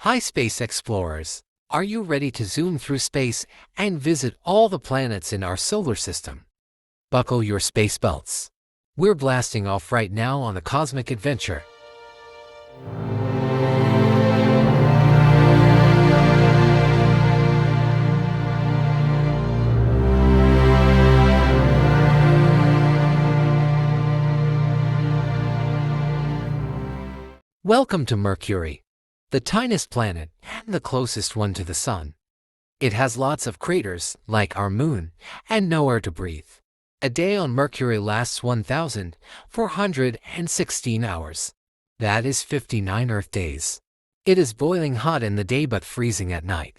Hi space explorers! Are you ready to zoom through space and visit all the planets in our solar system? Buckle your space belts. We're blasting off right now on a cosmic adventure. Welcome to Mercury, the tiniest planet and the closest one to the Sun. It has lots of craters, like our moon, and nowhere to breathe. A day on Mercury lasts 1,416 hours. That is 59 Earth days. It is boiling hot in the day but freezing at night.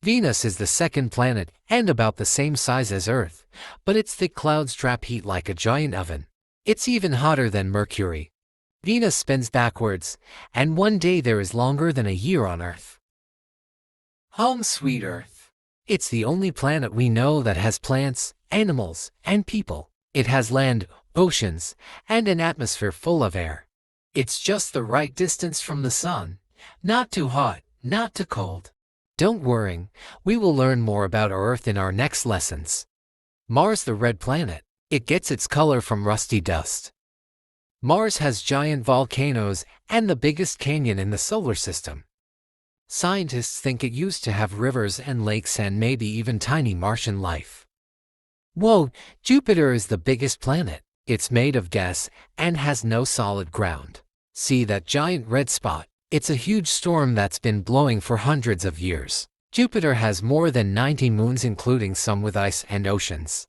Venus is the second planet and about the same size as Earth, but its thick clouds trap heat like a giant oven. It's even hotter than Mercury. Venus spins backwards, and one day there is longer than a year on Earth. Home sweet Earth. It's the only planet we know that has plants, animals, and people. It has land, oceans, and an atmosphere full of air. It's just the right distance from the Sun. Not too hot, not too cold. Don't worry, we will learn more about our Earth in our next lessons. Mars, the red planet. It gets its color from rusty dust. Mars has giant volcanoes and the biggest canyon in the solar system. Scientists think it used to have rivers and lakes and maybe even tiny Martian life. Whoa, Jupiter is the biggest planet. It's made of gas and has no solid ground. See that giant red spot? It's a huge storm that's been blowing for hundreds of years. Jupiter has more than 90 moons, including some with ice and oceans.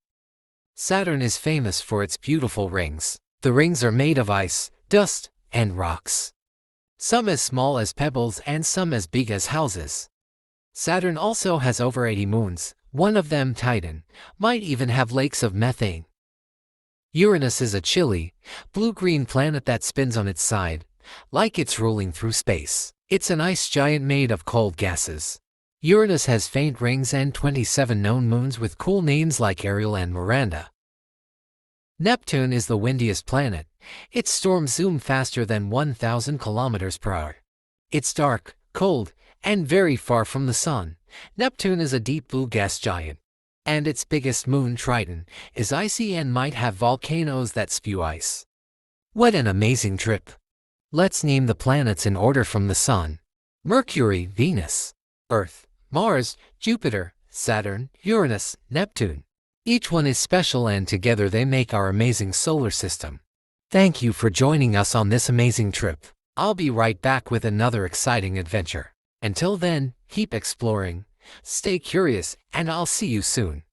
Saturn is famous for its beautiful rings. The rings are made of ice, dust, and rocks. Some as small as pebbles and some as big as houses. Saturn also has over 80 moons. One of them, Titan, might even have lakes of methane. Uranus is a chilly, blue-green planet that spins on its side, like it's rolling through space. It's an ice giant made of cold gases. Uranus has faint rings and 27 known moons with cool names like Ariel and Miranda. Neptune is the windiest planet. Its storms zoom faster than 1,000 kilometers per hour. It's dark, cold, and very far from the Sun. Neptune is a deep blue gas giant. And its biggest moon, Triton, is icy and might have volcanoes that spew ice. What an amazing trip! Let's name the planets in order from the Sun. Mercury, Venus, Earth, Mars, Jupiter, Saturn, Uranus, Neptune. Each one is special and together they make our amazing solar system. Thank you for joining us on this amazing trip. I'll be right back with another exciting adventure. Until then, keep exploring, stay curious, and I'll see you soon.